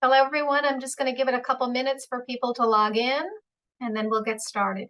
Hello, everyone. I'm just going to give it a couple minutes for people to log in, and then we'll get started.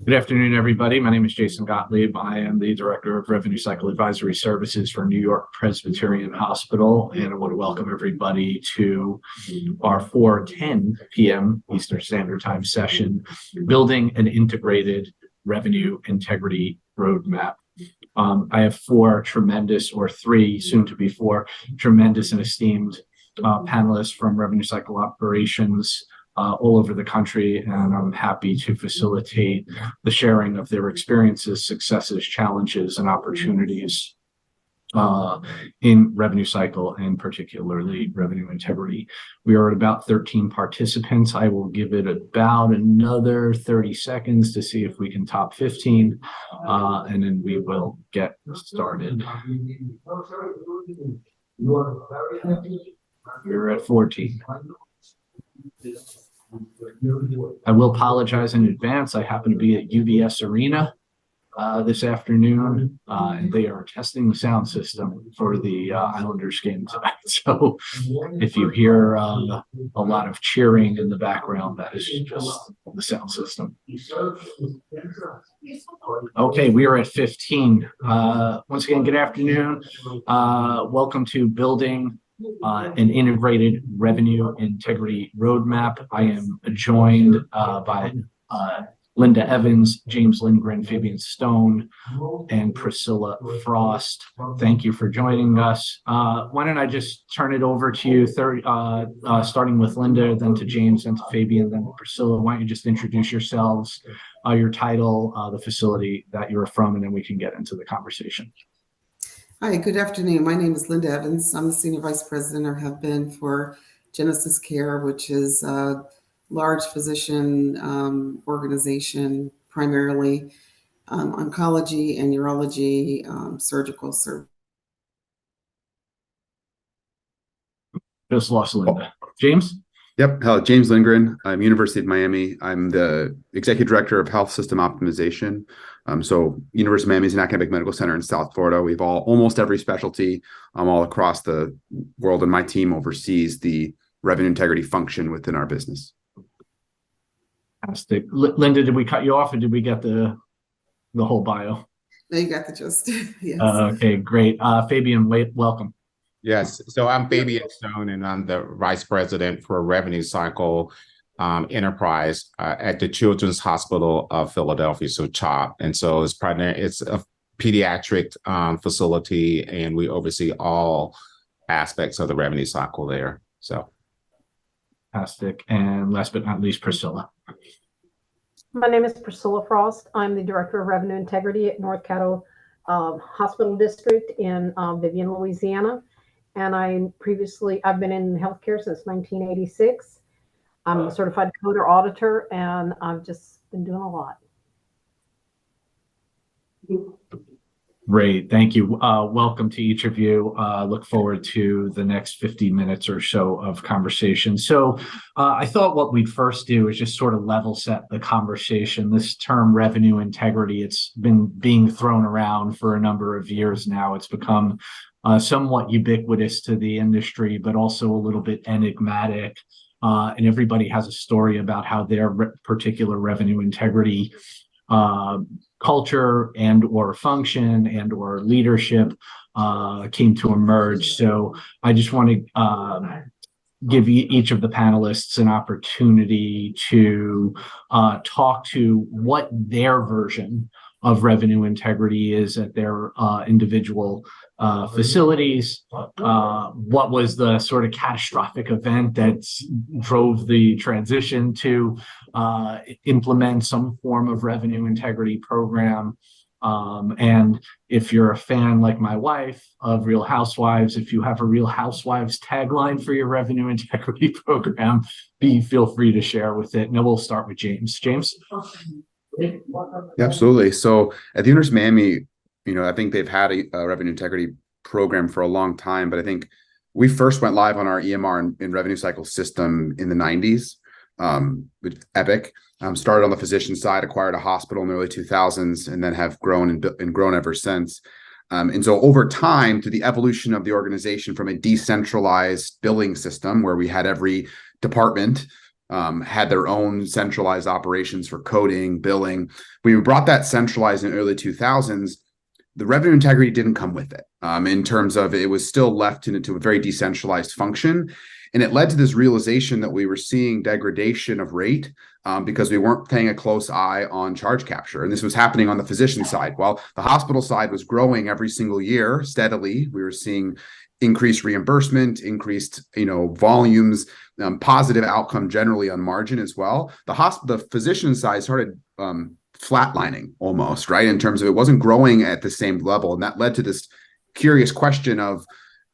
Good afternoon, everybody. My name is Jason Gottlieb. I am the Director of Revenue Cycle Advisory Services for New York Presbyterian Hospital, and I want to welcome everybody to our 4:10 p.m. Eastern Standard Time session, Building an Integrated Revenue Integrity Roadmap. I have three, soon to be four, tremendous and esteemed panelists from Revenue Cycle Operations all over the country, and I'm happy to facilitate the sharing of their experiences, successes, challenges, and opportunities in revenue cycle, and particularly revenue integrity. We are at about 13 participants. I will give it about another 30 seconds to see if we can top 15, and then we will get started. We're at 14. I will apologize in advance. I happen to be at UBS Arena this afternoon, and they are testing the sound system for the Islanders game tonight. So if you hear a lot of cheering in the background, that is just the sound system. Okay, we are at 15. Once again, good afternoon. Welcome to Building an Integrated Revenue Integrity Roadmap. I am joined by Linda Evans, James Lindgren, Fabian Stone, and Priscilla Frost. Thank you for joining us. Why don't I just turn it over to you, starting with Linda, then to James, then to Fabian, then to Priscilla. Why don't you just introduce yourselves, your title, the facility that you're from, and then we can get into the conversation. Hi, good afternoon. My name is Linda Evans. I'm the Senior Vice President, or have been, for Genesis Care, which is a large physician organization, primarily oncology and urology, surgical service. Just lost Linda. James? Yep. Hello, James Lindgren. I'm University of Miami. I'm the Executive Director of Health System Optimization. So University of Miami is an academic medical center in South Florida. We have almost every specialty all across the world, and my team oversees the revenue integrity function within our business. Fantastic. Linda, did we cut you off, or did we get the whole bio? No, you got the gist. Yes. Okay, great. Fabian, welcome. Yes. So I'm Fabian Stone, and I'm the Vice President for Revenue Cycle Enterprise at the Children's Hospital of Philadelphia, so CHOP. And so it's a pediatric facility, and we oversee all aspects of the revenue cycle there. So. Fantastic. And last but not least, Priscilla. My name is Priscilla Frost. I'm the Director of Revenue Integrity at North Caddo Hospital District in Vivian, Louisiana. And I've been in healthcare since 1986. I'm a certified coder auditor, and I've just been doing a lot. Great. Thank you. Welcome to each of you. Look forward to the next 50 minutes or so of conversation. So I thought what we'd first do is just sort of level set the conversation. This term revenue integrity, it's been being thrown around for a number of years now. It's become somewhat ubiquitous to the industry, but also a little bit enigmatic. And everybody has a story about how their particular revenue integrity culture and or function and or leadership came to emerge. So I just want to give each of the panelists an opportunity to talk to what their version of revenue integrity is at their individual facilities. What was the sort of catastrophic event that drove the transition to implement some form of revenue integrity program? And if you're a fan like my wife of Real Housewives, if you have a Real Housewives tagline for your revenue integrity program, feel free to share with it. And we'll start with James. James? Yeah, absolutely. So at the University of Miami, I think they've had a revenue integrity program for a long time, but I think we first went live on our EMR and revenue cycle system in the 90s with Epic. Started on the physician side, acquired a hospital in the early 2000s, and then have grown and grown ever since. And so over time, through the evolution of the organization from a decentralized billing system where we had every department had their own centralized operations for coding, billing. When we brought that centralized in the early 2000s, the revenue integrity didn't come with it in terms of it was still left into a very decentralized function. And it led to this realization that we were seeing degradation of rate because we weren't paying a close eye on charge capture. And this was happening on the physician side. While the hospital side was growing every single year steadily, we were seeing increased reimbursement, increased volumes, positive outcome generally on margin as well. The physician side started flatlining almost, right? In terms of it wasn't growing at the same level. And that led to this curious question of,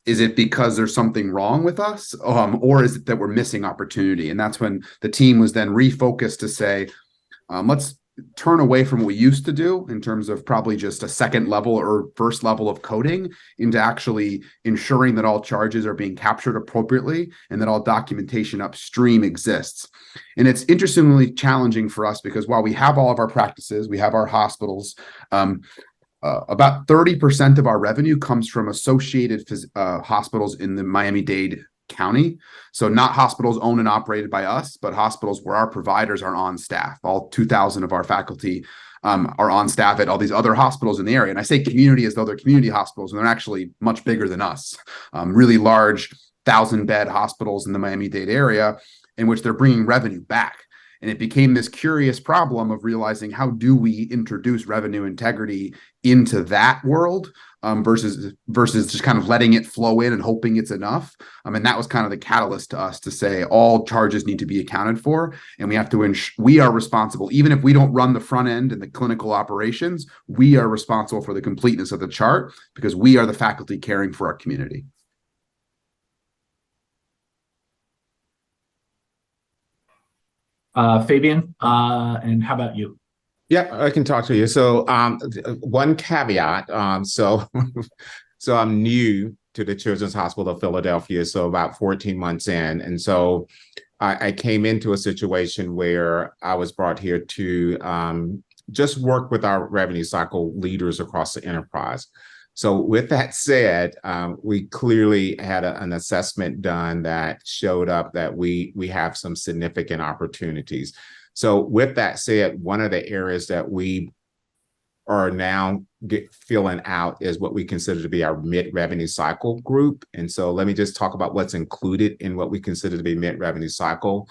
is it because there's something wrong with us? Or is it that we're missing opportunity? And that's when the team was then refocused to say, let's turn away from what we used to do in terms of probably just a second level or first level of coding into actually ensuring that all charges are being captured appropriately and that all documentation upstream exists. And it's interestingly challenging for us because while we have all of our practices, we have our hospitals, about 30% of our revenue comes from associated hospitals in the Miami-Dade County. So not hospitals owned and operated by us, but hospitals where our providers are on staff. All 2,000 of our faculty are on staff at all these other hospitals in the area. And I say community as though they're community hospitals, and they're actually much bigger than us. Really large 1,000-bed hospitals in the Miami-Dade area in which they're bringing revenue back. And it became this curious problem of realizing how do we introduce revenue integrity into that world versus just kind of letting it flow in and hoping it's enough. And that was kind of the catalyst to us to say all charges need to be accounted for. And we have to we are responsible, even if we don't run the front end and the clinical operations, we are responsible for the completeness of the chart because we are the faculty caring for our community. Fabian, and how about you? Yeah, I can talk to you. So one caveat, so I'm new to the Children's Hospital of Philadelphia, so about 14 months in. And so I came into a situation where I was brought here to just work with our revenue cycle leaders across the enterprise. So with that said, we clearly had an assessment done that showed up that we have some significant opportunities. So with that said, one of the areas that we are now filling out is what we consider to be our mid-revenue cycle group. And so let me just talk about what's included in what we consider to be mid-revenue cycle,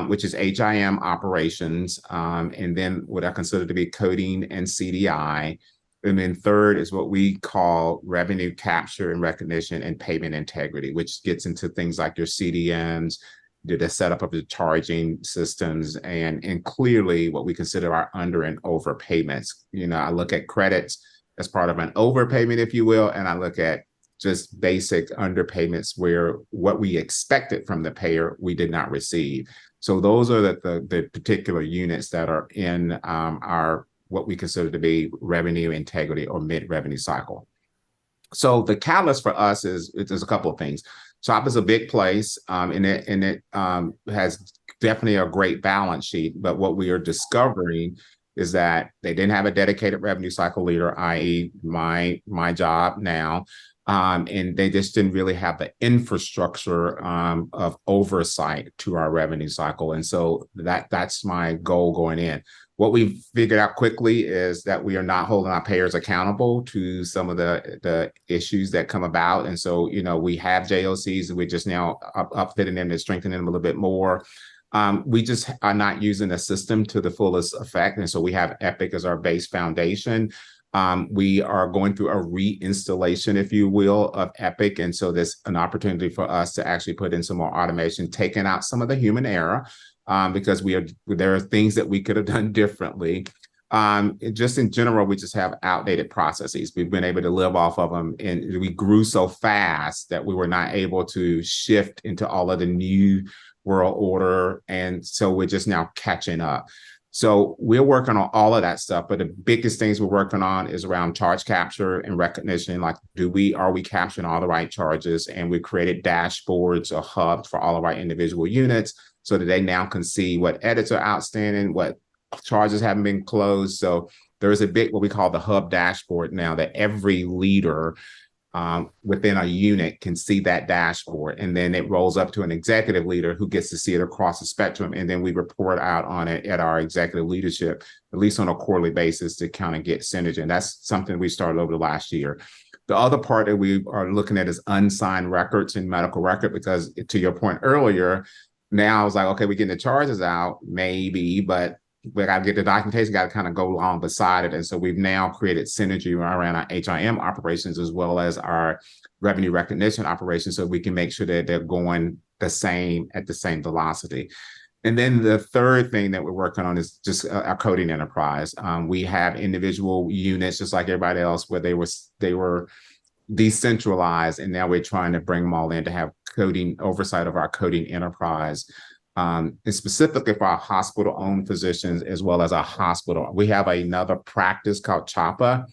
which is HIM operations, and then what I consider to be coding and CDI. And then third is what we call revenue capture and recognition and payment integrity, which gets into things like your CDMs, the setup of the charging systems, and clearly what we consider our under and over payments. I look at credits as part of an overpayment, if you will, and I look at just basic underpayments where what we expected from the payer, we did not receive. So those are the particular units that are in our what we consider to be revenue integrity or mid-revenue cycle. So the catalyst for us is there's a couple of things. CHOP is a big place, and it has definitely a great balance sheet. But what we are discovering is that they didn't have a dedicated revenue cycle leader, i.e., my job now, and they just didn't really have the infrastructure of oversight to our revenue cycle. And so that's my goal going in. What we figured out quickly is that we are not holding our payers accountable to some of the issues that come about. And so, we have JOCs and we're just now upfitting them and strengthening them a little bit more. We just are not using the system to the fullest effect. And so we have Epic as our base foundation. We are going through a reinstallation, if you will, of Epic. And so there's an opportunity for us to actually put in some more automation, taking out some of the human error. Because there are things that we could have done differently. Just in general, we just have outdated processes. We've been able to live off of them, and we grew so fast that we were not able to shift into all of the new world order. And so we're just now catching up. So we're working on all of that stuff, but the biggest things we're working on is around charge capture and recognition. Like, are we capturing all the right charges? And we created dashboards or hubs for all of our individual units so that they now can see what edits are outstanding, what charges haven't been closed. So there is a big, what we call the hub dashboard now, that every leader within a unit can see that dashboard, and then it rolls up to an executive leader who gets to see it across the spectrum, and then we report out on it at our executive leadership, at least on a quarterly basis, to kind of get synergy. And that's something we started over the last year. The other part that we are looking at is unsigned records in medical record, because to your point earlier, now I was like, okay, we're getting the charges out, maybe, but we got to get the documentation, got to kind of go along beside it. And so we've now created synergy around our HIM operations as well as our revenue recognition operations, so we can make sure that they're going at the same velocity. And then the third thing that we're working on is just our coding enterprise. We have individual units, just like everybody else, where they were decentralized, and now we're trying to bring them all in to have coding oversight of our coding enterprise. And specifically for our hospital-owned physicians as well as our hospital. We have another practice called CHAPA,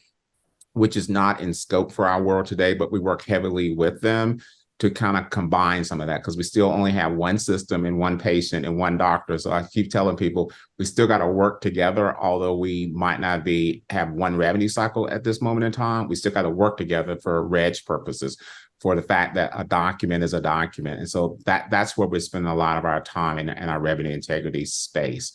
which is not in scope for our world today, but we work heavily with them to kind of combine some of that, because we still only have one system and one patient and one doctor. So I keep telling people we still got to work together, although we might not have one revenue cycle at this moment in time. We still got to work together for reg purposes, for the fact that a document is a document. And so that's where we're spending a lot of our time in our revenue integrity space.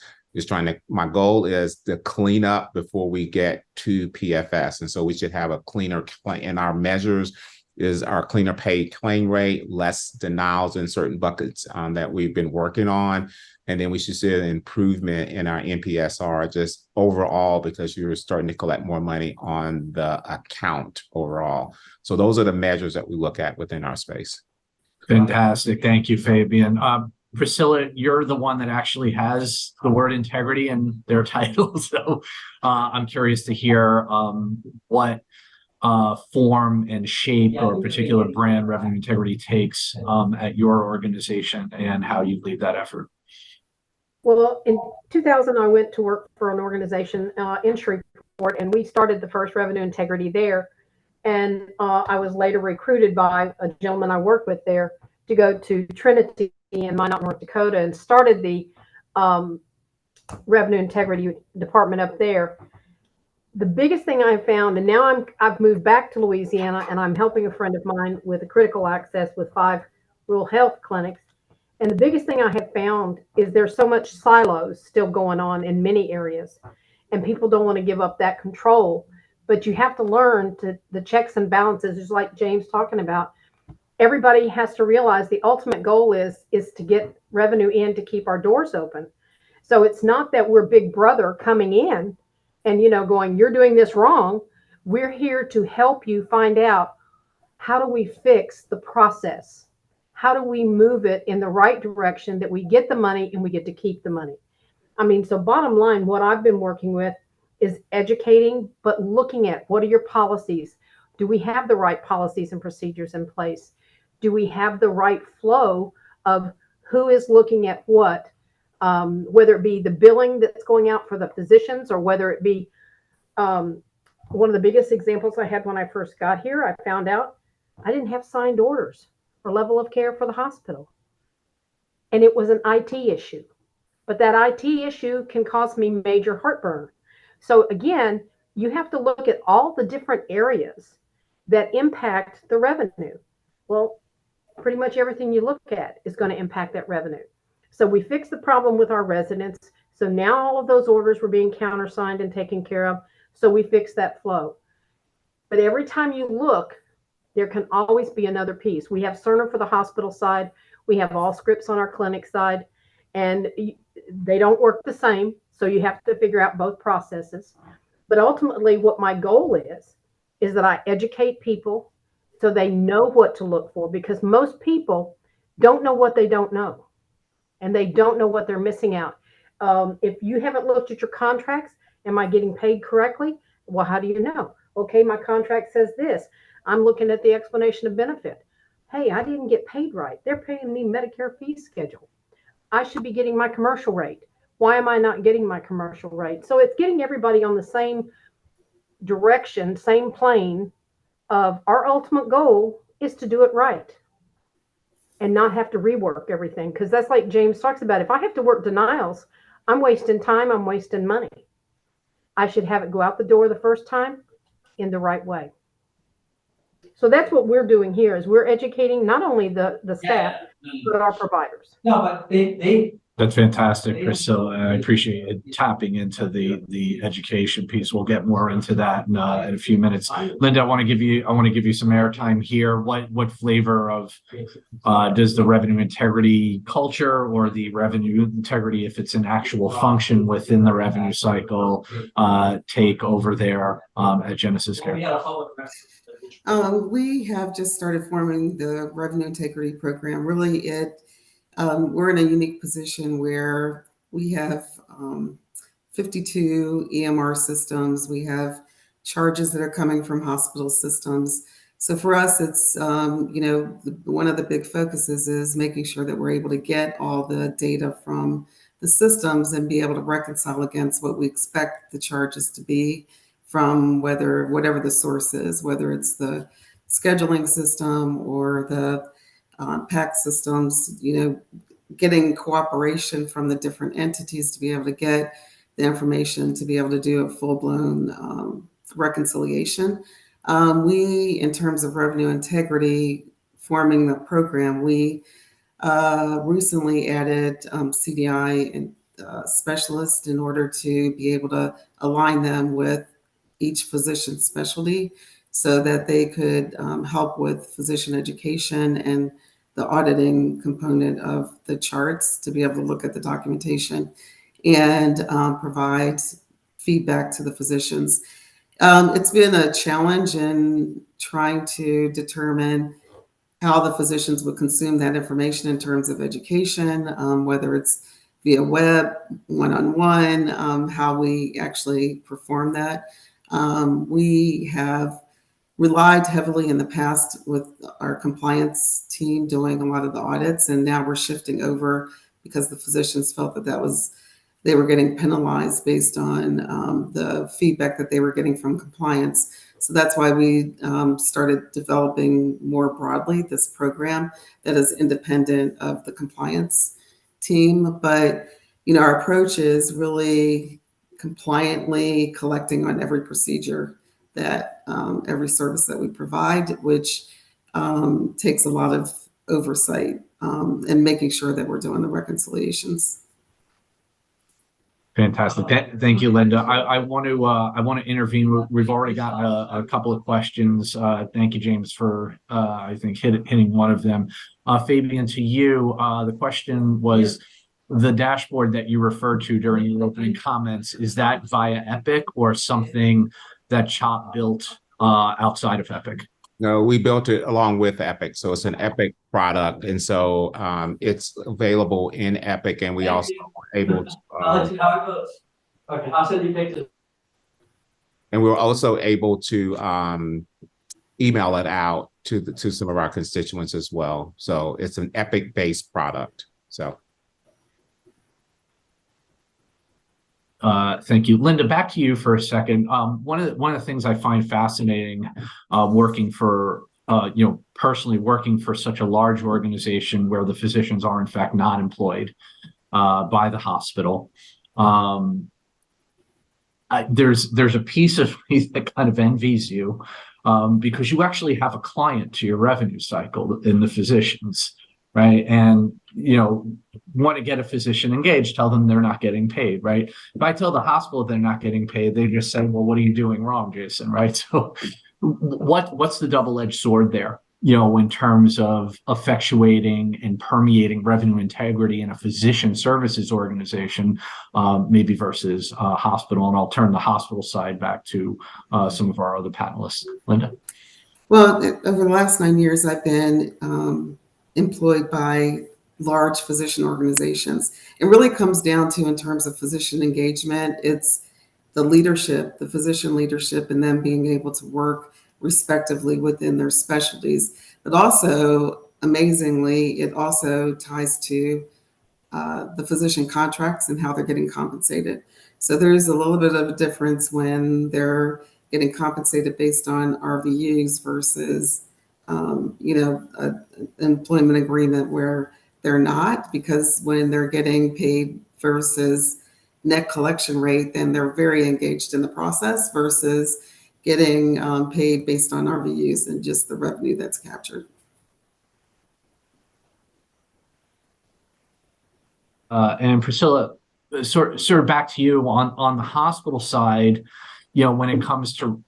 My goal is to clean up before we get to PFS. And so we should have a cleaner, and our measures is our cleaner paid claim rate, less denials in certain buckets that we've been working on. And then we should see an improvement in our NPSR just overall, because you're starting to collect more money on the account overall. So those are the measures that we look at within our space. Fantastic. Thank you, Fabian. Priscilla, you're the one that actually has the word integrity in their title. So I'm curious to hear what form and shape or particular brand revenue integrity takes at your organization, and how you lead that effort. Well, in 2000, I went to work for an organization in Shreveport, and we started the first revenue integrity there. And I was later recruited by a gentleman I worked with there to go to Trinity in Minot, North Dakota, and started the revenue integrity department up there. The biggest thing I found, and now I've moved back to Louisiana, and I'm helping a friend of mine with a critical access with 5 rural health clinics. And the biggest thing I have found is there's so much silos still going on in many areas, and people don't want to give up that control. But you have to learn the checks and balances, just like James talking about. Everybody has to realize the ultimate goal is to get revenue in to keep our doors open. So it's not that we're big brother coming in and, going, you're doing this wrong. We're here to help you find out, how do we fix the process? How do we move it in the right direction that we get the money and we get to keep the money? So bottom line, what I've been working with is educating, but looking at, what are your policies? Do we have the right policies and procedures in place? Do we have the right flow of who is looking at what? Whether it be the billing that's going out for the physicians, or whether it be one of the biggest examples I had when I first got here, I found out I didn't have signed orders for level of care for the hospital. And it was an IT issue. But that IT issue can cause me major heartburn. So again, you have to look at all the different areas that impact the revenue. Well, pretty much everything you look at is going to impact that revenue. So we fixed the problem with our residents. So now all of those orders were being countersigned and taken care of. So we fixed that flow. But every time you look, there can always be another piece. We have Cerner for the hospital side. We have all scripts on our clinic side, and they don't work the same. So you have to figure out both processes. But ultimately, what my goal is that I educate people so they know what to look for, because most people don't know what they don't know, and they don't know what they're missing out. If you haven't looked at your contracts, Am I getting paid correctly? Well, how do you know? Okay, my contract says this. I'm looking at the explanation of benefit. Hey, I didn't get paid right. They're paying me Medicare fee schedule. I should be getting my commercial rate. Why am I not getting my commercial rate? So it's getting everybody on the same direction, same plane of our ultimate goal is to do it right and not have to rework everything. Because that's like James talks about. If I have to work denials, I'm wasting time, I'm wasting money. I should have it go out the door the first time in the right way. So that's what we're doing here is we're educating not only the staff, but our providers. No, but they That's fantastic, Priscilla. I appreciate it tapping into the education piece. We'll get more into that in a few minutes. Linda, I want to give you some airtime here. What flavor of does the revenue integrity culture or the revenue integrity, if it's an actual function within the revenue cycle, take over there at Genesis Care? We have just started forming the revenue integrity program. Really, we're in a unique position where we have 52 EMR systems. We have charges that are coming from hospital systems. So for us, it's, one of the big focuses is making sure that we're able to get all the data from the systems and be able to reconcile against what we expect the charges to be from whatever the source is, whether it's the scheduling system or the PAC systems, getting cooperation from the different entities to be able to get the information to be able to do a full-blown reconciliation. We, in terms of revenue integrity, forming the program, we recently added CDI and specialists in order to be able to align them with each physician's specialty so that they could help with physician education and the auditing component of the charts to be able to look at the documentation and provide feedback to the physicians. It's been a challenge in trying to determine how the physicians would consume that information in terms of education, whether it's via web, one-on-one, how we actually perform that. We have relied heavily in the past with our compliance team doing a lot of the audits, and now we're shifting over because the physicians felt that they were getting penalized based on the feedback that they were getting from compliance. So that's why we started developing more broadly this program that is independent of the compliance team. But our approach is really compliantly collecting on every procedure that every service that we provide, which takes a lot of oversight and making sure that we're doing the reconciliations. Fantastic. Thank you, Linda. I want to intervene. We've already gotten a couple of questions. Thank you, James, for I think hitting one of them. Fabian, to you, the question was the dashboard that you referred to during your opening comments. Is that via Epic or something that CHOP built outside of Epic? No, we built it along with Epic. So it's an Epic product. And so it's available in Epic, and we also were able to and we were also able to email it out to some of our constituents as well. So it's an Epic-based product. So thank you. Linda, back to you for a second. One of the things I find fascinating working for, personally working for such a large organization where the physicians are in fact not employed by the hospital. There's a piece of me that kind of envies you because you actually have a client to your revenue cycle in the physicians. Right. And, want to get a physician engaged, tell them they're not getting paid. Right. If I tell the hospital they're not getting paid, they just say, well, what are you doing wrong, Jason? Right. So what's the double-edged sword there, in terms of effectuating and permeating revenue integrity in a physician services organization, maybe versus a hospital? And I'll turn the hospital side back to some of our other panelists. Linda. Well, over the last 9 years, I've been employed by large physician organizations. It really comes down to, in terms of physician engagement, it's the leadership, the physician leadership, and them being able to work respectively within their specialties. But also, amazingly, it also ties to the physician contracts and how they're getting compensated. So there's a little bit of a difference when they're getting compensated based on RVUs versus, an employment agreement where they're not, because when they're getting paid versus net collection rate, then they're very engaged in the process versus getting paid based on RVUs and just the revenue that's captured. And Priscilla, sort of back to you on the hospital side. When it comes to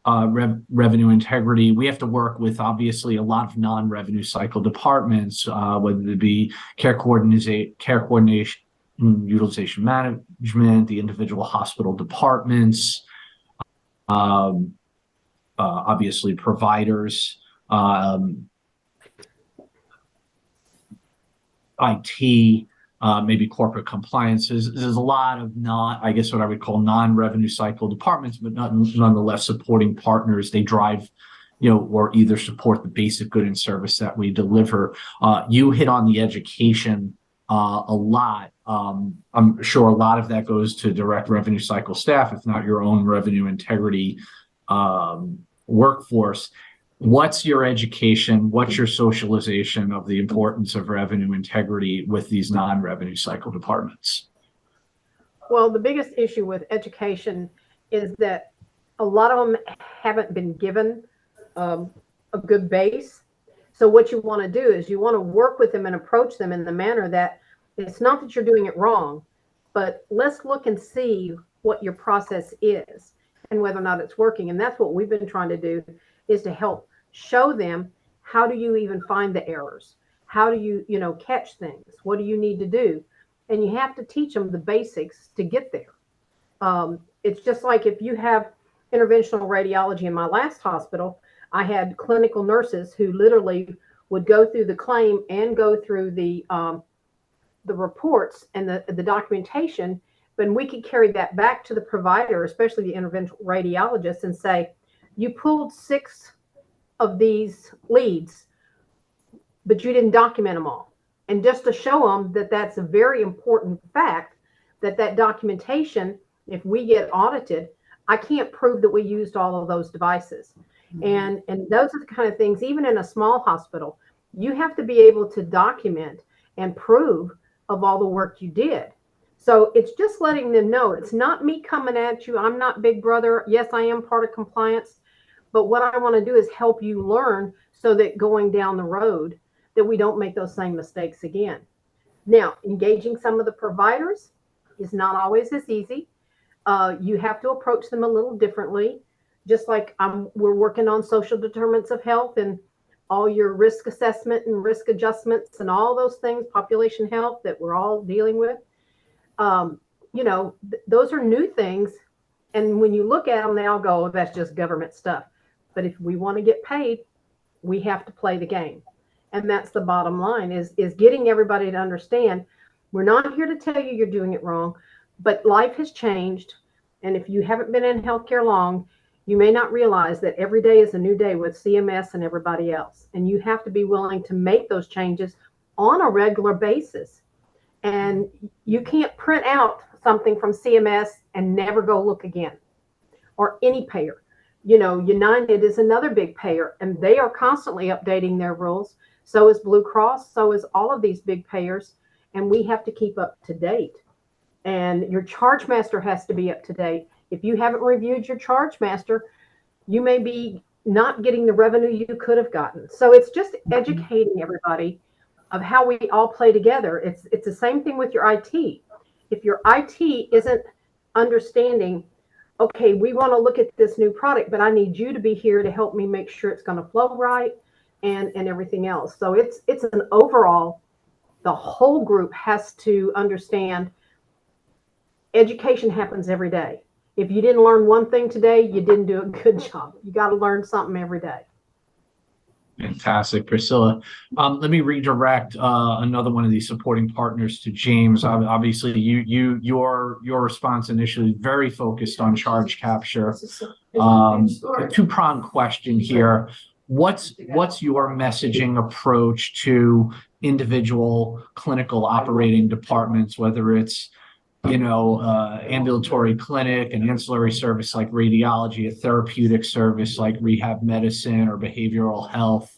revenue integrity, we have to work with obviously a lot of non-revenue cycle departments, whether it be care coordination, utilization management, the individual hospital departments, obviously providers, IT. Maybe corporate compliance. There's a lot of what I would call non-revenue cycle departments, but nonetheless supporting partners. They drive, or either support the basic good and service that we deliver. You hit on the education a lot. I'm sure a lot of that goes to direct revenue cycle staff, if not your own revenue integrity workforce. What's your education? What's your socialization of the importance of revenue integrity with these non-revenue cycle departments? Well, the biggest issue with education is that a lot of them haven't been given a good base. So what you want to do is you want to work with them and approach them in the manner that it's not that you're doing it wrong, but let's look and see what your process is and whether or not it's working. And that's what we've been trying to do, is to help show them, how do you even find the errors? How do you, catch things? What do you need to do? And you have to teach them the basics to get there. It's just like if you have interventional radiology in my last hospital, I had clinical nurses who literally would go through the claim and go through the reports and the documentation, but we could carry that back to the provider, especially the interventional radiologist, and say, you pulled 6 of these leads, but you didn't document them all. And just to show them that that's a very important fact, that documentation, if we get audited, I can't prove that we used all of those devices. And those are the kind of things, even in a small hospital, you have to be able to document and prove of all the work you did. So it's just letting them know it's not me coming at you. I'm not Big Brother. Yes, I am part of compliance. But what I want to do is help you learn so that going down the road that we don't make those same mistakes again. Now, engaging some of the providers is not always as easy. You have to approach them a little differently. Just like we're working on social determinants of health and all your risk assessment and risk adjustments and all those things, population health that we're all dealing with. Those are new things. And when you look at them, they all go, oh, that's just government stuff. But if we want to get paid, we have to play the game. And that's the bottom line, is getting everybody to understand, we're not here to tell you you're doing it wrong, but life has changed. And if you haven't been in healthcare long, you may not realize that every day is a new day with CMS and everybody else. And you have to be willing to make those changes on a regular basis. And you can't print out something from CMS and never go look again, or any payer. United is another big payer, and they are constantly updating their rules. So is Blue Cross, so is all of these big payers, and we have to keep up to date. And your charge master has to be up to date. If you haven't reviewed your charge master, you may be not getting the revenue you could have gotten. So it's just educating everybody of how we all play together. It's the same thing with your IT. If your IT isn't understanding, okay, we want to look at this new product, but I need you to be here to help me make sure it's going to flow right and everything else. So it's an overall, the whole group has to understand education happens every day. If you didn't learn one thing today, you didn't do a good job. You got to learn something every day. Fantastic, Priscilla. Let me redirect another one of these supporting partners to James. Obviously, your response initially very focused on charge capture. A two-pronged question here. What's your messaging approach to individual clinical operating departments, whether it's ambulatory clinic, an ancillary service like radiology, a therapeutic service like rehab medicine or behavioral health?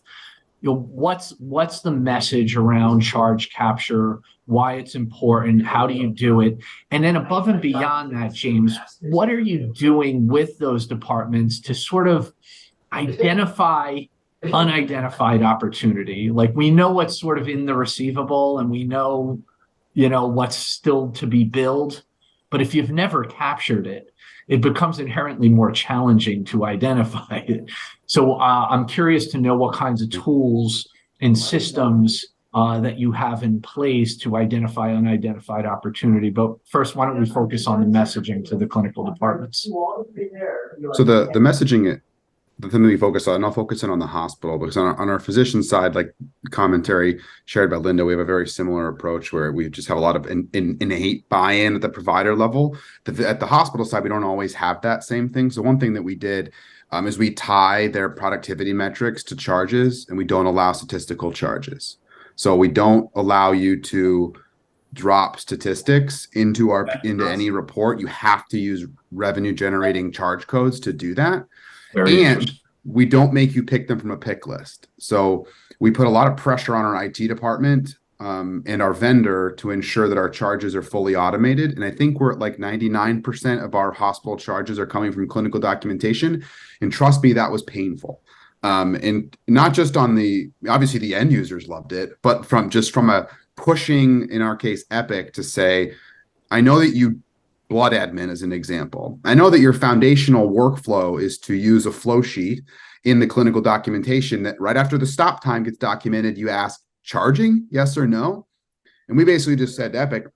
What's the message around charge capture, why it's important, how do you do it? And then above and beyond that, James, what are you doing with those departments to sort of identify unidentified opportunity? Like, we know what's sort of in the receivable and we know what's still to be billed, but if you've never captured it, it becomes inherently more challenging to identify it. So I'm curious to know what kinds of tools and systems that you have in place to identify unidentified opportunity. But first, why don't we focus on the messaging to the clinical departments? So the messaging, the thing that we focus on, and I'll focus in on the hospital, because on our physician side, like commentary shared by Linda, we have a very similar approach where we just have a lot of innate buy-in at the provider level. At the hospital side, we don't always have that same thing. So one thing that we did is we tie their productivity metrics to charges, and we don't allow statistical charges. So we don't allow you to drop statistics into any report. You have to use revenue generating charge codes to do that. And we don't make you pick them from a pick list. So we put a lot of pressure on our IT department and our vendor to ensure that our charges are fully automated. And I think we're at like 99% of our hospital charges are coming from clinical documentation. And trust me, that was painful. And not just obviously the end users loved it, but from a pushing, in our case, Epic, to say, I know that you blood admin as an example. I know that your foundational workflow is to use a flow sheet in the clinical documentation that right after the stop time gets documented, you ask, charging, yes or no? And we basically just said, Epic,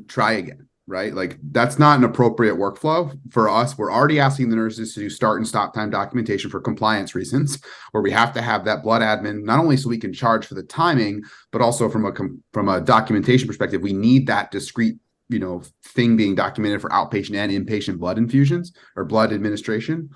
try again, right? Like, that's not an appropriate workflow for us. We're already asking the nurses to do start and stop time documentation for compliance reasons, where we have to have that blood admin, not only so we can charge for the timing, but also from a documentation perspective, we need that discrete thing being documented for outpatient and inpatient blood infusions or blood administration.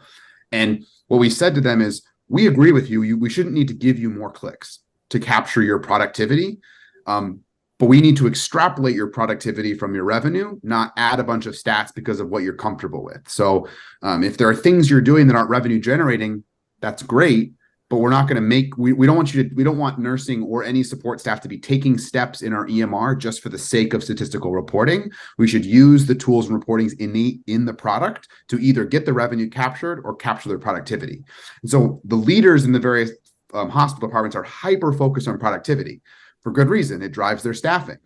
And what we said to them is, we agree with you. We shouldn't need to give you more clicks to capture your productivity. But we need to extrapolate your productivity from your revenue, not add a bunch of stats because of what you're comfortable with. So if there are things you're doing that aren't revenue generating, that's great. But we're not going to we don't want nursing or any support staff to be taking steps in our EMR just for the sake of statistical reporting. We should use the tools and reportings innate in the product to either get the revenue captured or capture their productivity. And so the leaders in the various hospital departments are hyper focused on productivity for good reason. It drives their staffing,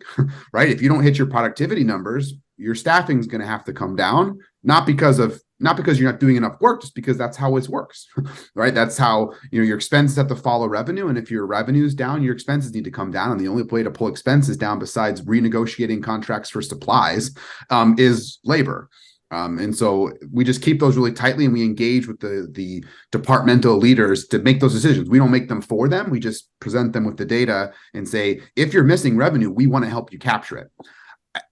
right? If you don't hit your productivity numbers, your staffing is going to have to come down, not because you're not doing enough work, just because that's how it works, right? That's how, your expenses have to follow revenue. And if your revenue is down, your expenses need to come down. And the only way to pull expenses down besides renegotiating contracts for supplies is labor. And so we just keep those really tightly, and we engage with the departmental leaders to make those decisions. We don't make them for them. We just present them with the data and say, if you're missing revenue, we want to help you capture it.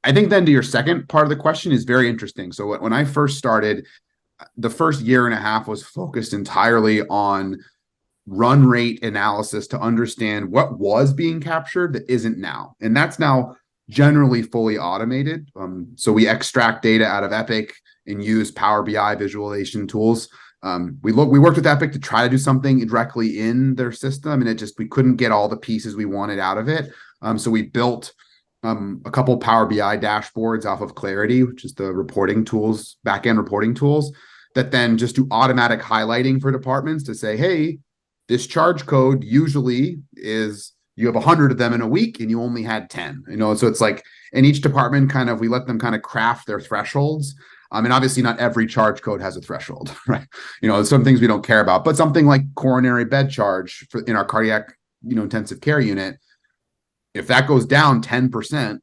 I think then to your second part of the question is very interesting. So when I first started, the first year and a half was focused entirely on run rate analysis to understand what was being captured that isn't now. And that's now generally fully automated. So we extract data out of Epic and use Power BI visualization tools. We worked with Epic to try to do something directly in their system, and we couldn't get all the pieces we wanted out of it. So we built a couple Power BI dashboards off of Clarity, which is the reporting tools, back-end reporting tools, that then just do automatic highlighting for departments to say, hey, this charge code usually is, you have 100 of them in a week and you only had 10, so it's like, in each department we let them kind of craft their thresholds. And obviously not every charge code has a threshold, right? Some things we don't care about, but something like coronary bed charge in our cardiac, intensive care unit, if that goes down 10%,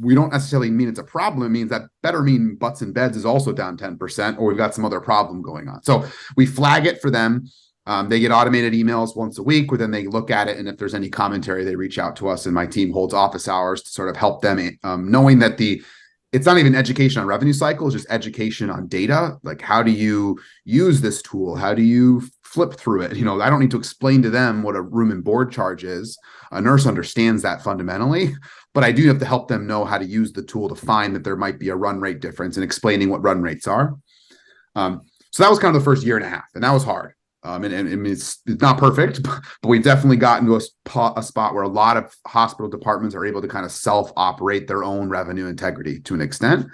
we don't necessarily mean it's a problem. It means that better mean butts and beds is also down 10%, or we've got some other problem going on. So we flag it for them. They get automated emails once a week where then they look at it. And if there's any commentary, they reach out to us, and my team holds office hours to sort of help them, knowing that it's not even education on revenue cycle, it's just education on data. Like, how do you use this tool? How do you flip through it? I don't need to explain to them what a room and board charge is. A nurse understands that fundamentally, but I do have to help them know how to use the tool to find that there might be a run rate difference and explaining what run rates are. So that was kind of the first year and a half, and that was hard. And it's not perfect, but we've definitely gotten to a spot where a lot of hospital departments are able to kind of self-operate their own revenue integrity to an extent.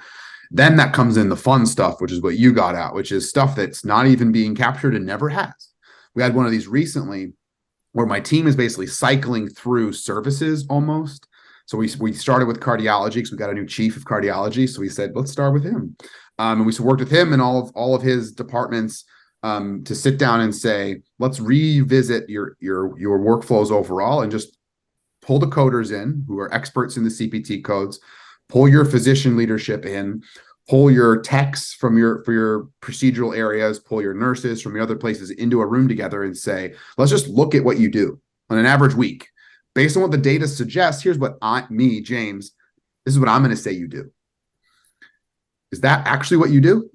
Then that comes in the fun stuff, which is what you got at, which is stuff that's not even being captured and never has. We had one of these recently where my team is basically cycling through services almost. So we started with cardiology because we got a new chief of cardiology. So we said, let's start with him. And we worked with him and all of his departments to sit down and say, let's revisit your workflows overall and just pull the coders in who are experts in the CPT codes, pull your physician leadership in, pull your techs for your procedural areas, pull your nurses from your other places into a room together and say, let's just look at what you do on an average week. Based on what the data suggests, here's what James, this is what I'm going to say you do. Is that actually what you do?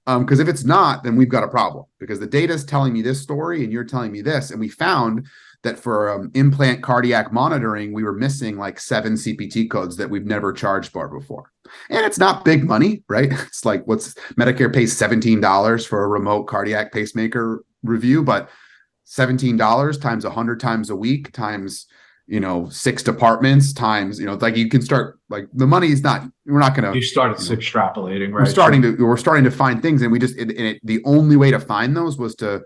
Because if it's not, then we've got a problem, because the data is telling me this story and you're telling me this. And we found that for implant cardiac monitoring, we were missing like 7 CPT codes that we've never charged for before. And it's not big money, right? It's like Medicare pays $17 for a remote cardiac pacemaker review, but $17 times 100 times a week times 6 departments times, like you can start, like the money is not, we're not going to. You started extrapolating, right? We're starting to find things, and the only way to find those was to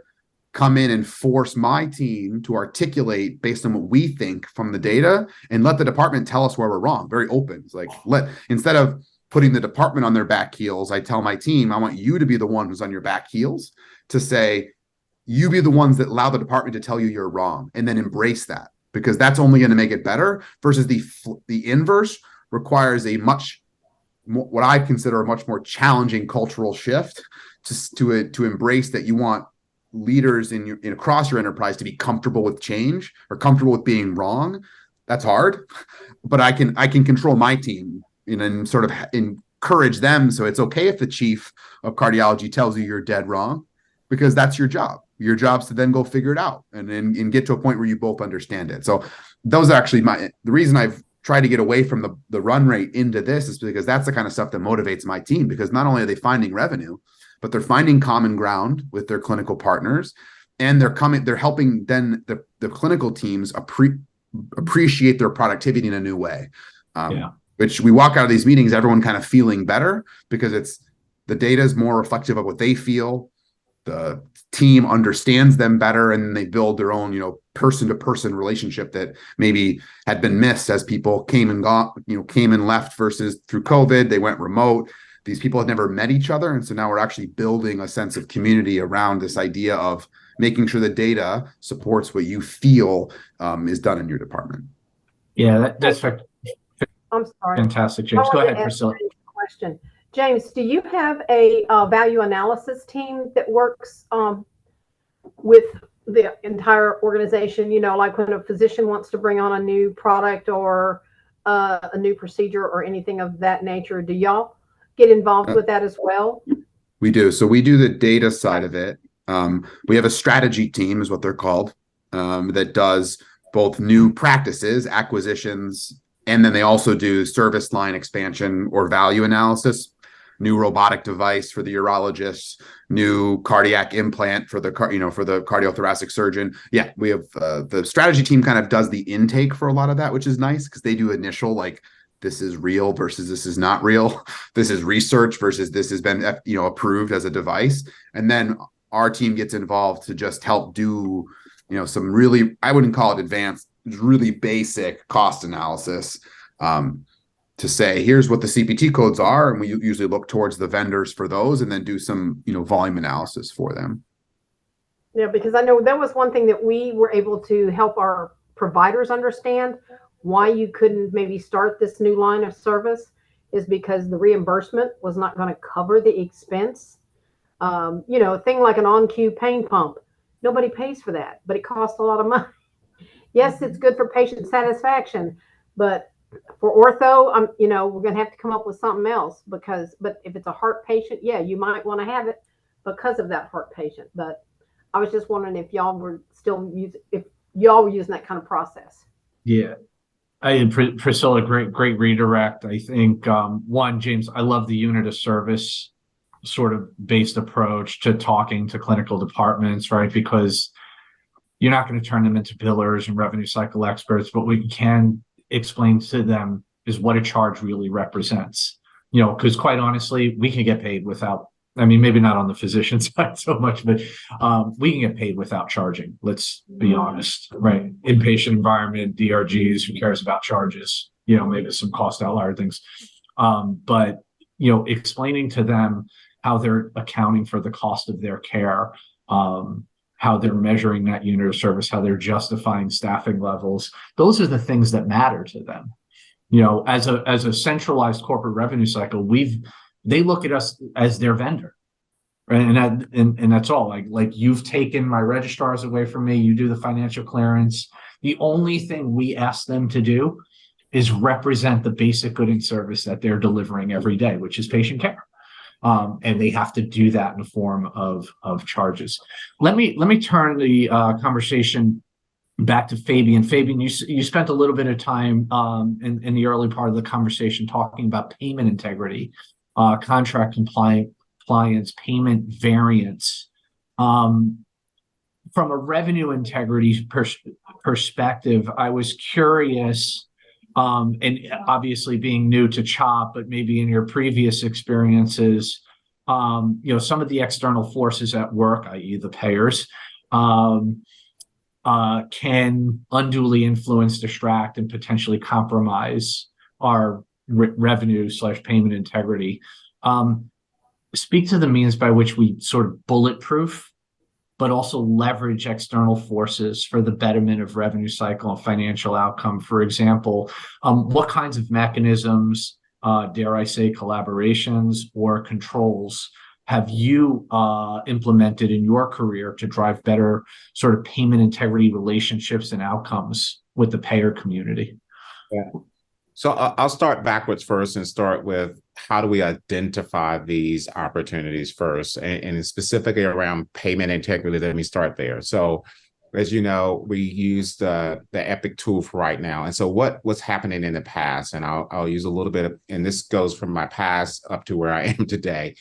come in and force my team to articulate based on what we think from the data and let the department tell us where we're wrong. Very open. It's like, instead of putting the department on their back heels, I tell my team, I want you to be the one who's on your back heels to say, you be the ones that allow the department to tell you you're wrong, and then embrace that. Because that's only going to make it better, versus the inverse requires a much more, what I consider a much more challenging cultural shift to embrace that you want leaders across your enterprise to be comfortable with change or comfortable with being wrong. That's hard, but I can control my team and sort of encourage them. So it's okay if the chief of cardiology tells you you're dead wrong, because that's your job. Your job's to then go figure it out and get to a point where you both understand it. So those are actually the reason I've tried to get away from the run rate into this is because that's the kind of stuff that motivates my team, because not only are they finding revenue, but they're finding common ground with their clinical partners, and they're helping then the clinical teams appreciate their productivity in a new way. Which we walk out of these meetings, everyone kind of feeling better, because the data is more reflective of what they feel. The team understands them better, and they build their own, person-to-person relationship that maybe had been missed as people came and left, versus through COVID, they went remote. These people had never met each other. And so now we're actually building a sense of community around this idea of making sure the data supports what you feel is done in your department. Yeah, that's I'm sorry. Fantastic, James. Go ahead, Priscilla. Question. James, do you have a value analysis team that works with the entire organization? Like when a physician wants to bring on a new product or a new procedure or anything of that nature, do y'all get involved with that as well? We do. So we do the data side of it. We have a strategy team, is what they're called, that does both new practices, acquisitions, and then they also do service line expansion or value analysis. New robotic device for the urologist, new cardiac implant for the cardiothoracic surgeon. Yeah, we have the strategy team kind of does the intake for a lot of that, which is nice, because they do initial, like, this is real versus this is not real. This is research versus this has been approved as a device. And then our team gets involved to just help do some really, I wouldn't call it advanced, really basic cost analysis. To say, here's what the CPT codes are, and we usually look towards the vendors for those, and then do some, volume analysis for them. Yeah, because I know that was one thing that we were able to help our providers understand why you couldn't maybe start this new line of service, is because the reimbursement was not going to cover the expense. A thing like an on-cue pain pump, nobody pays for that, but it costs a lot of money. Yes, it's good for patient satisfaction, but for ortho, we're going to have to come up with something else but if it's a heart patient, yeah, you might want to have it because of that heart patient. But I was just wondering if y'all were using that kind of process. Yeah. Priscilla, great redirect. I think, one, James, I love the unit of service sort of based approach to talking to clinical departments, right? Because you're not going to turn them into pillars and revenue cycle experts, but we can explain to them is what a charge really represents. Because quite honestly, we can get paid without, maybe not on the physician side so much, but we can get paid without charging. Let's be honest, right? Inpatient environment, DRGs, who cares about charges? Maybe some cost outlier things. But explaining to them how they're accounting for the cost of their care, how they're measuring that unit of service, how they're justifying staffing levels. Those are the things that matter to them. As a centralized corporate revenue cycle, they look at us as their vendor, right? And that's all. Like you've taken my registrars away from me. You do the financial clearance. The only thing we ask them to do is represent the basic good and service that they're delivering every day, which is patient care. And they have to do that in the form of charges. Let me turn the conversation back to Fabian. Fabian, you spent a little bit of time in the early part of the conversation talking about payment integrity, contract compliance, payment variance. From a revenue integrity perspective, I was curious, and obviously being new to CHOP, but maybe in your previous experiences, some of the external forces at work, i.e. the payers, can unduly influence, distract, and potentially compromise our revenue/payment integrity. Speak to the means by which we sort of bulletproof, but also leverage external forces for the betterment of revenue cycle and financial outcome. For example, what kinds of mechanisms, dare I say, collaborations or controls have you implemented in your career to drive better sort of payment integrity relationships and outcomes with the payer community? Yeah. So I'll start backwards first and start with how do we identify these opportunities first, and specifically around payment integrity. Let me start there. So as you know, we use the Epic tool for right now. And so what's happening in the past, and I'll use a little bit of, and this goes from my past up to where I am today,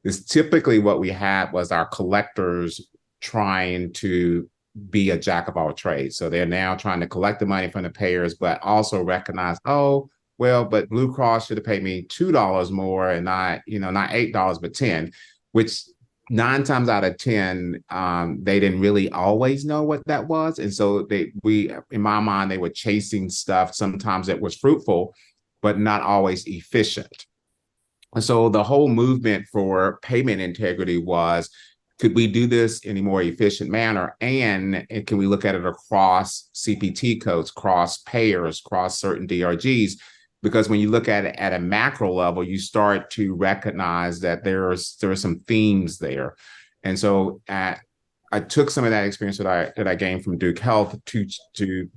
is typically what we had was our collectors trying to be a jack of all trades. So they're now trying to collect the money from the payers, but also recognize, oh, well, but Blue Cross should have paid me $2 more and not $8, but 10, which 9 times out of 10, they didn't really always know what that was. And so in my mind, they were chasing stuff. Sometimes it was fruitful, but not always efficient. And so the whole movement for payment integrity was, could we do this in a more efficient manner? And can we look at it across CPT codes, cross payers, cross certain DRGs? Because when you look at it at a macro level, you start to recognize that there are some themes there. And so I took some of that experience that I gained from Duke Health to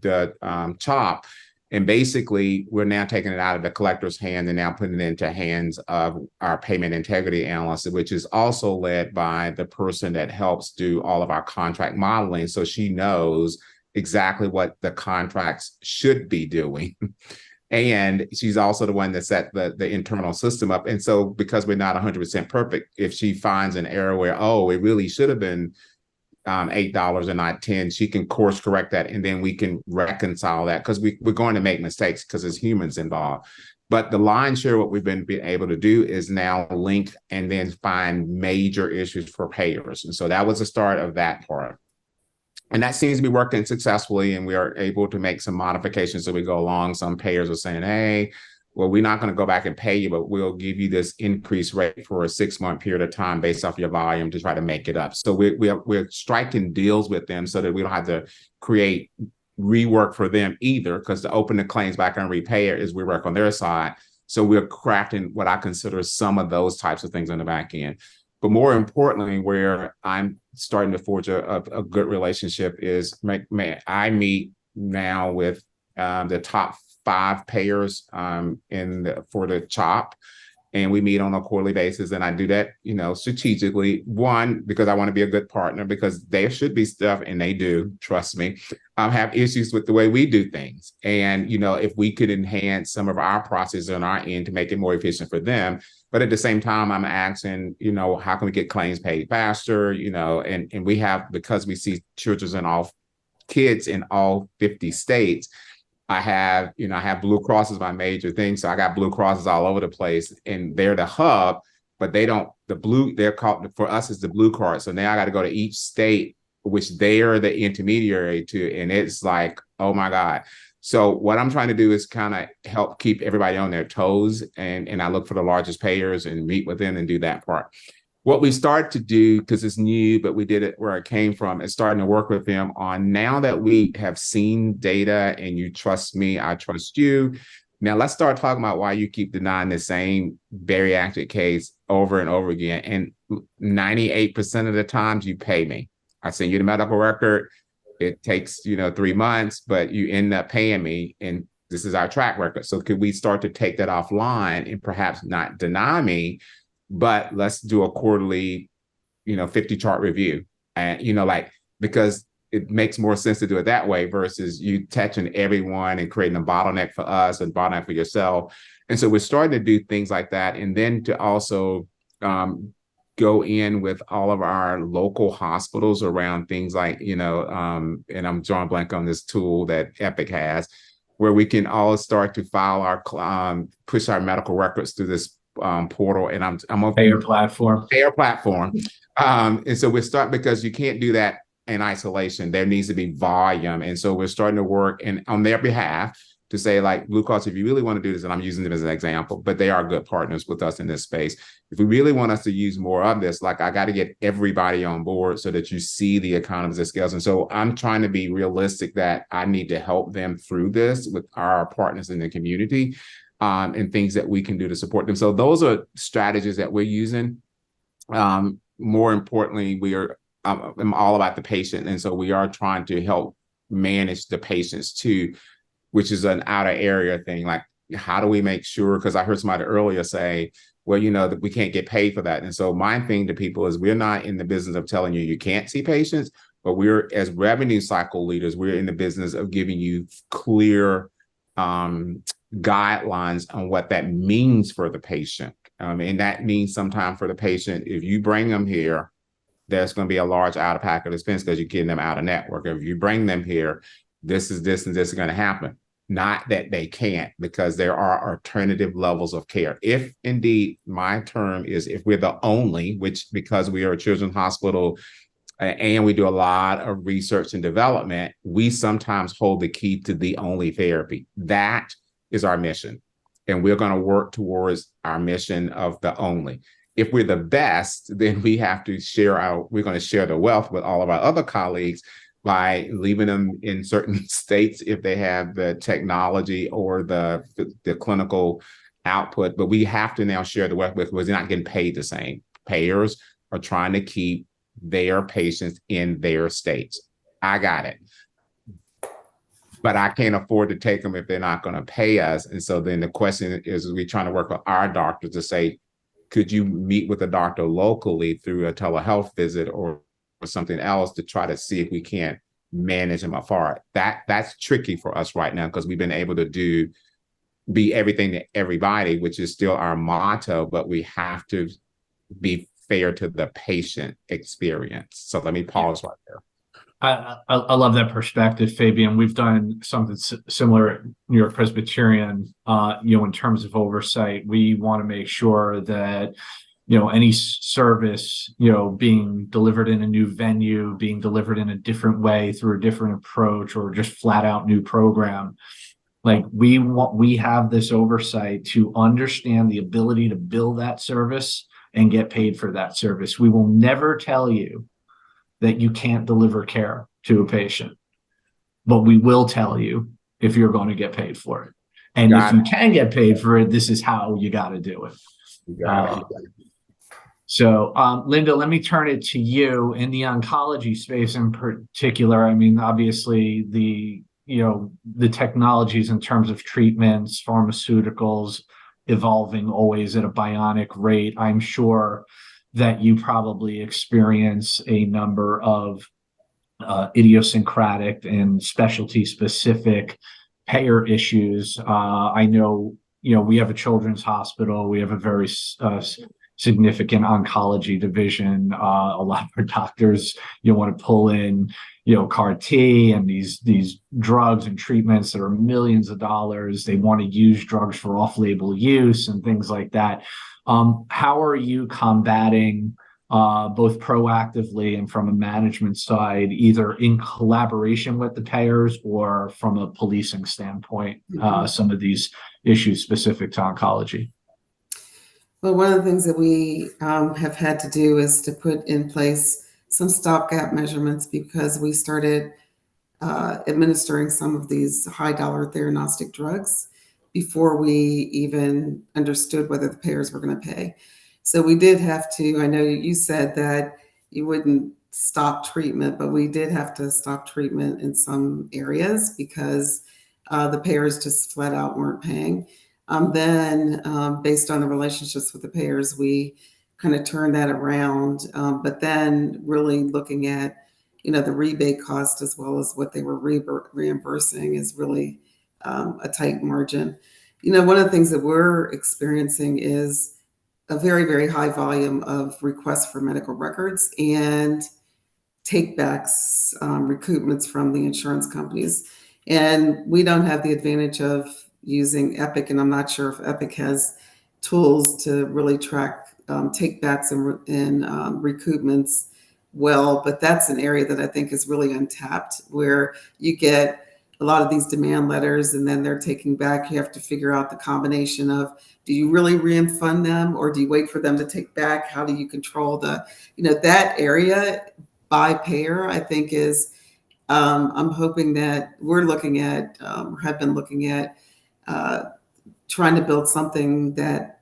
the CHOP. And basically, we're now taking it out of the collector's hand and now putting it into hands of our payment integrity analyst, which is also led by the person that helps do all of our contract modeling. So she knows exactly what the contracts should be doing. And she's also the one that set the internal system up. And so because we're not 100% perfect, if she finds an error where, oh, it really should have been $8 and not 10, she can course correct that, and then we can reconcile that, because we're going to make mistakes because there's humans involved. But the lion's share, what we've been able to do is now link and then find major issues for payers. And so that was the start of that part. And that seems to be working successfully, and we are able to make some modifications as we go along. Some payers are saying, hey, well, we're not going to go back and pay you, but we'll give you this increased rate for a 6-month period of time based off your volume to try to make it up. So we're striking deals with them so that we don't have to create rework for them either, because to open the claims back on repayer is we work on their side. So we're crafting what I consider some of those types of things on the back end. But more importantly, where I'm starting to forge a good relationship is I meet now with the top 5 payers for the CHOP. And we meet on a quarterly basis. And I do that, strategically. One, because I want to be a good partner, because there should be stuff, and they do, trust me, have issues with the way we do things. And, if we could enhance some of our processes on our end to make it more efficient for them. But at the same time, I'm asking, how can we get claims paid faster? And we have, because we see kids in all 50 states, I have Blue Cross as my major thing. So I got Blue Crosses all over the place, and they're the hub, but they're called, for us, is the Blue Card. So now I got to go to each state, which they're the intermediary to. And it's like, oh my God. So what I'm trying to do is kind of help keep everybody on their toes. And I look for the largest payers and meet with them and do that part. What we start to do, because it's new, but we did it where I came from, is starting to work with them on, now that we have seen data and you trust me, I trust you. Now let's start talking about why you keep denying the same bariatric case over and over again. And 98% of the times you pay me. I send you the medical record. It takes, 3 months, but you end up paying me. And this is our track record. So could we start to take that offline and perhaps not deny me, but let's do a quarterly, 50 chart review. And, because it makes more sense to do it that way versus you touching everyone and creating a bottleneck for us and bottleneck for yourself. And so we're starting to do things like that. And then to also go in with all of our local hospitals around things like, and I'm drawing blank on this tool that Epic has, where we can all start to file push our medical records through this portal, and I'm a Payer platform. And so we start, because you can't do that in isolation. There needs to be volume. And so we're starting to work on their behalf to say, like, Blue Cross, if you really want to do this, and I'm using them as an example, but they are good partners with us in this space. If we really want us to use more of this, like, I got to get everybody on board so that you see the economies of scale. And so I'm trying to be realistic that I need to help them through this with our partners in the community. And things that we can do to support them. So those are strategies that we're using. More importantly, I'm all about the patient. And so we are trying to help manage the patients too, which is an outer area thing. Like, how do we make sure, because I heard somebody earlier say, well, that we can't get paid for that. And so my thing to people is, we're not in the business of telling you can't see patients, but we're, as revenue cycle leaders, we're in the business of giving you clear guidelines on what that means for the patient. And that means sometimes for the patient, if you bring them here, there's going to be a large out-of-pocket expense because you're getting them out of network. If you bring them here, this and this is going to happen. Not that they can't, because there are alternative levels of care. If indeed, my term is, if we're the only, which, because we are a children's hospital and we do a lot of research and development, we sometimes hold the key to the only therapy. That is our mission. And we're going to work towards our mission of the only. If we're the best, then we have to we're going to share the wealth with all of our other colleagues by leaving them in certain states if they have the technology or the clinical output. But we have to now share the wealth because we're not getting paid the same. Payers are trying to keep their patients in their states. I got it. But I can't afford to take them if they're not going to pay us. And so then the question is, we're trying to work with our doctors to say, could you meet with a doctor locally through a telehealth visit or something else to try to see if we can't manage them afar? That's tricky for us right now, because we've been able to be everything to everybody, which is still our motto, but we have to be fair to the patient experience. So let me pause right there. I love that perspective, Fabian. We've done something similar at New York Presbyterian, in terms of oversight. We want to make sure that, any service, being delivered in a new venue, being delivered in a different way through a different approach, or just flat out new program. Like, we have this oversight to understand the ability to bill that service and get paid for that service. We will never tell you that you can't deliver care to a patient, but we will tell you if you're going to get paid for it. And if you can get paid for it, this is how you got to do it. So, Linda, let me turn it to you in the oncology space in particular. I mean, obviously the technologies in terms of treatments, pharmaceuticals evolving always at a bionic rate. I'm sure that you probably experience a number of idiosyncratic and specialty specific payer issues. I know, we have a children's hospital. We have a very significant oncology division. A lot of our doctors, want to pull in, CAR T and these drugs and treatments that are millions of dollars. They want to use drugs for off-label use and things like that. How are you combating both proactively and from a management side, either in collaboration with the payers or from a policing standpoint, some of these issues specific to oncology? Well, one of the things that we have had to do is to put in place some stopgap measurements because we started administering some of these high dollar theranostic drugs before we even understood whether the payers were going to pay. So we did have to, I know you said that you wouldn't stop treatment, but we did have to stop treatment in some areas because the payers just flat out weren't paying. Then based on the relationships with the payers, we kind of turned that around. But then really looking at, the rebate cost as well as what they were reimbursing is really a tight margin. One of the things that we're experiencing is a very, very high volume of requests for medical records and takebacks, recoupments from the insurance companies. And we don't have the advantage of using Epic, and I'm not sure if Epic has tools to really track takebacks and recoupments well, but that's an area that I think is really untapped, where you get a lot of these demand letters and then they're taking back. You have to figure out the combination of, do you really refund them or do you wait for them to take back? How do you control that area by payer? I think is, I'm hoping that we're looking at, have been looking at trying to build something that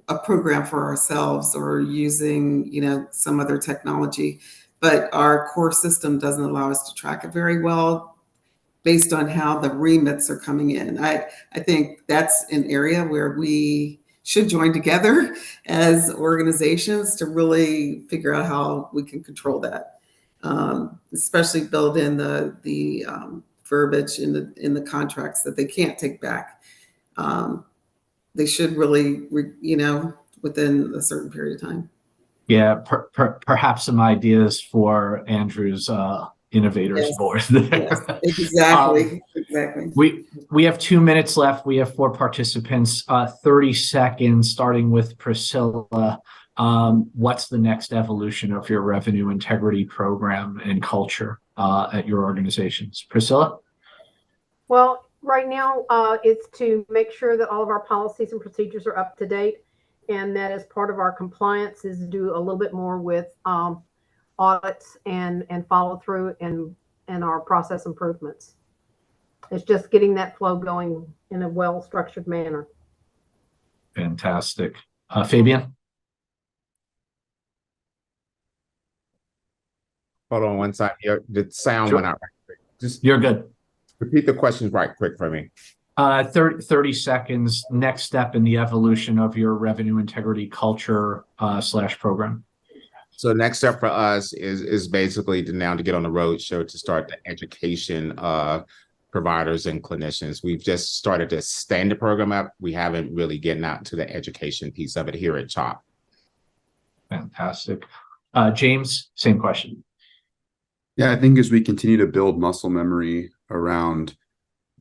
a program for ourselves or using, some other technology, but our core system doesn't allow us to track it very well based on how the remits are coming in. I think that's an area where we should join together as organizations to really figure out how we can control that, especially build in the verbiage in the contracts that they can't take back. They should really, within a certain period of time. Yeah, perhaps some ideas for Andrew's innovators board there. Yes, exactly. We have 2 minutes left. We have 4 participants, 30 seconds, starting with Priscilla. What's the next evolution of your revenue integrity program and culture at your organizations? Priscilla? Well, right now, it's to make sure that all of our policies and procedures are up to date, and that as part of our compliance is to do a little bit more with audits and follow through and our process improvements. It's just getting that flow going in a well-structured manner. Fantastic. Fabian? Hold on one second. The sound went out right quick. Just You're good. repeat the questions right quick for me. 30 seconds. Next step in the evolution of your revenue integrity culture / program. So the next step for us is basically to get on the road show to start the education of providers and clinicians. We've just started to stand the program up. We haven't really gotten out to the education piece of it here at CHOP. Fantastic. James, same question. Yeah, I think as we continue to build muscle memory around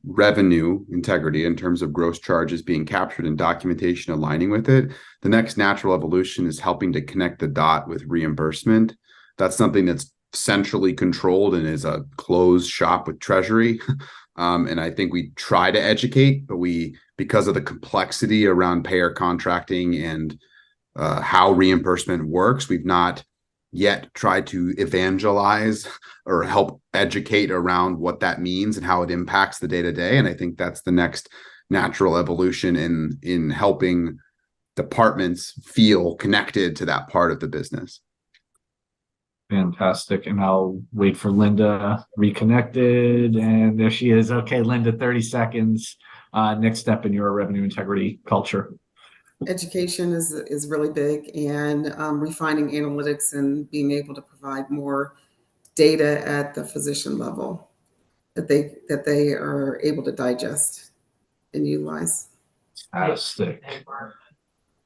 revenue integrity in terms of gross charges being captured and documentation aligning with it, the next natural evolution is helping to connect the dot with reimbursement. That's something that's centrally controlled and is a closed shop with Treasury. And I think we try to educate, but because of the complexity around payer contracting and how reimbursement works, we've not yet tried to evangelize or help educate around what that means and how it impacts the day-to-day. And I think that's the next natural evolution in helping departments feel connected to that part of the business. Fantastic. And I'll wait for Linda reconnected. And there she is. Okay, Linda, 30 seconds. Next step in your revenue integrity culture. Education is really big, and refining analytics and being able to provide more data at the physician level that they are able to digest and utilize. Fantastic.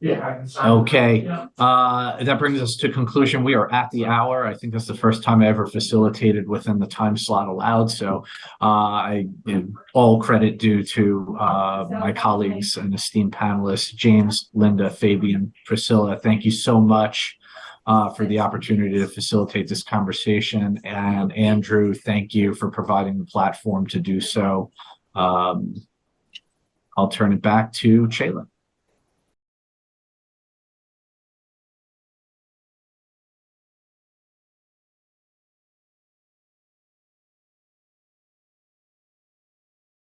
Okay. That brings us to conclusion. We are at the hour. I think that's the first time I ever facilitated within the time slot allowed. So all credit due to my colleagues and esteemed panelists, James, Linda, Fabian, Priscilla. Thank you so much for the opportunity to facilitate this conversation. And Andrew, thank you for providing the platform to do so. I'll turn it back to Chayla.